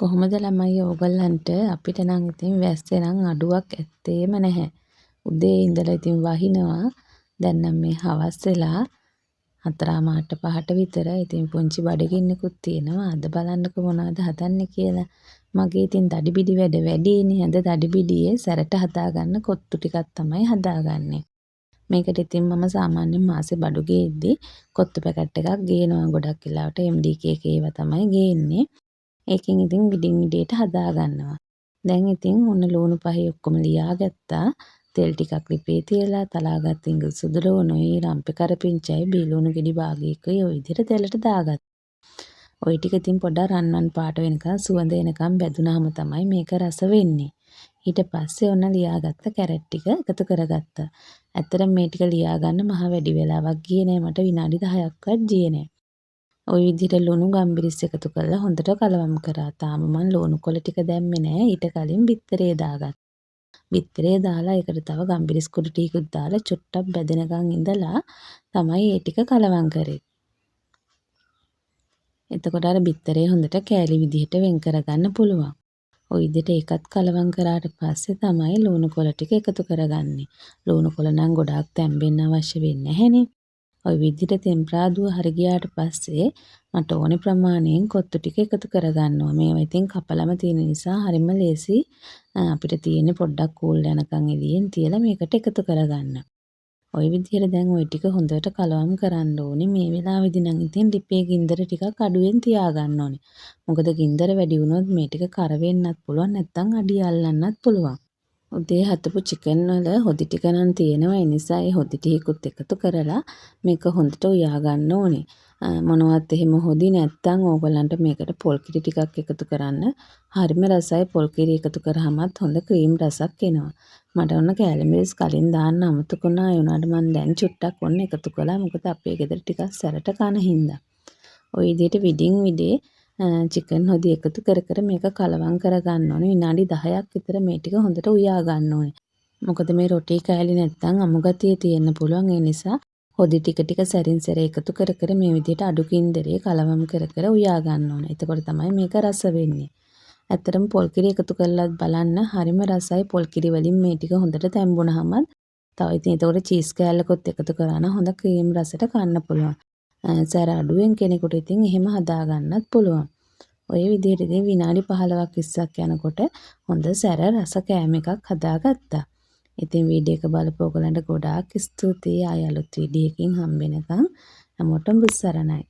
කොහොමද ළමයි ඕගොල්ලන්ට අපිට නම් ඉතින් වැස්සේ නම් අඩුවක් ඇත්තේම නැහැ. උදේ ඉඳලා ඉතින් වහිනවා. දැන් නම් මේ හවස් වෙලා 4:00 5:00 විතර. ඉතින් පුංචි බඩගින්නෙකුත් තියෙනවා. අද බලන්නකෝ මොනවද හදන්නේ කියලා. මගේ ඉතින් දඩිබිඩි වැඩ වැඩිනේ. අද දඩිබිඩියේ සැරට හදාගන්න කොත්තු ටිකක් තමයි හදාගන්නේ. මේකට ඉතින් මම සාමාන්‍යයෙන් මාසේ බඩු ගේද්දි කොත්තු පැකට් එකක් ගේනවා. ගොඩක් වෙලාවට MDK ඒවා තමයි ගේන්නේ. ඒකෙන් ඉතින් විඩින් විඩේට හදාගන්නවා. දැන් ඉතින් ඔන්න ලුණු පහේ ඔක්කොම ලියාගත්තා. තෙල් ටිකක් ලිපේ තියලා තලාගත් ඉඟුල් සුදු ලුණුයි රම්පේ කරපිංචයි බීලුණු ගෙඩි භාගයකයි ඔය විදිහට තෙලට දාගත්තා. ඔය ටික ඉතින් පොඩ්ඩක් රන්වන් පාට වෙනකන් සුවඳ එනකන් බැදුනහම තමයි මේක රස වෙන්නේ. ඊට පස්සේ ඔන්න ලියාගත්ත කැරට් ටික එකතු කරගත්තා. ඇත්තටම මේ ටික ලියාගන්න මහ වැඩි වෙලාවක් ගියේ නෑ. මට විනාඩි 10ක්වත් ගියේ නෑ. ওই විදිහට ලුණු ගම්බිරිස් එකතු කරලා හොඳට කලවම් කරා. තාම මම ලුණු කොළ ටික දැම්මේ නෑ. ඊට කලින් බිත්තරේ දාගත්තා. බිත්තරේ දාලා ඒකට තව ගම්බිරිස් කුඩු ටිකකුත් දාලා චුට්ටක් බැදෙනකන් ඉඳලා තමයි මේ ටික කලවම් කරේ. එතකොට අර බිත්තරේ හොඳට කෑලි විදිහට වෙන් කරගන්න පුළුවන්. ওই විදිහට ඒකත් කලවම් කරාට පස්සේ තමයි ලුණු කොළ ටික එකතු කරගන්නේ. ලුණු කොළ නම් ගොඩාක් තැම්බෙන්න අවශ්‍ය වෙන්නේ නැහැනේ. ওই විදිහට තෙම්පරාදුව හරි ගියාට පස්සේ මට ඕනේ ප්‍රමාණයෙන් කොත්තු ටික එකතු කරගන්නවා. මේවා ඉතින් කපලම තියෙන නිසා හරිම ලේසි. අපිට තියෙන්නේ පොඩ්ඩක් කූල් යනකම් එළියෙන් තියලා මේකට එකතු කරගන්න. ওই විදිහට දැන් ওই ටික හොඳට කලවම් කරන්න ඕනේ. මේ වෙලාවේදී නම් ඉතින් ලිපේ ගින්දර ටිකක් අඩුවෙන් තියාගන්න ඕනේ. මොකද ගින්දර වැඩි වුණොත් මේ ටික කර වෙන්නත් පුළුවන් නැත්නම් අඩිය අල්ලන්නත් පුළුවන්. උදේ හදපු චිකන් වල හොදි ටික නම් තියෙනවා. ඒ නිසා ඒ හොදි ටිකකුත් එකතු කරලා මේක හොඳට උයා ගන්න ඕනේ. මොනවත් එහෙම හොදි නැත්තම් ඕගොල්ලන්ට මේකට පොල් කිරි ටිකක් එකතු කරන්න. හරිම රසයි පොල් කිරි එකතු කරාමත් හොඳ ක්‍රීම් රසක් එනවා. මට ඔන්න කෑලි මිරිස් කලින් දාන්න අමතක වුණා. ඒ වුණාට මම දැන් චුට්ටක් ඔන්න එකතු කළා. මොකද අපේ ගෙදර ටිකක් සැරට කන හින්දා. ওই විදිහට විඩින් විඩේ චිකන් හොදි එකතු කර කර මේක කලවම් කරගන්න ඕනේ. විනාඩි 10ක් විතර මේ ටික හොඳට උයා ගන්න ඕනේ. මොකද මේ රොටි කෑලි නැත්තම් අමුගතිය තියෙන්න පුළුවන්. ඒ නිසා හොදි ටික ටික සැරින් සැර එකතු කර කර මේ විදිහට අඩු කින්දරේ කලවම් කර කර උයා ගන්න ඕනේ. එතකොට තමයි මේක රස වෙන්නේ. ඇත්තටම පොල් කිරි එකතු කරලත් බලන්න හරිම රසයි. පොල් කිරි වලින් මේ ටික හොඳට තැම්බුනහම තව ඉතින් එතකොට චීස් කෑල්ලකුත් එකතු කරා නම් හොඳ ක්‍රීම් රසට කන්න පුළුවන්. සැර අඩුවෙන් කෙනෙකුට ඉතින් එහෙම හදා ගන්නත් පුළුවන්. ඔය විදිහට ඉතින් විනාඩි 15ක් 20ක් යනකොට හොඳ සැර රස කෑම එකක් හදාගත්තා. ඉතින් වීඩියෝ එක බලපු ඔයගලන්ට ගොඩාක් ස්තුතියි. ආයෙ අලුත් වීඩියෝ එකකින් හම්බ වෙනකන් හැමෝටම බුත් සරණයි.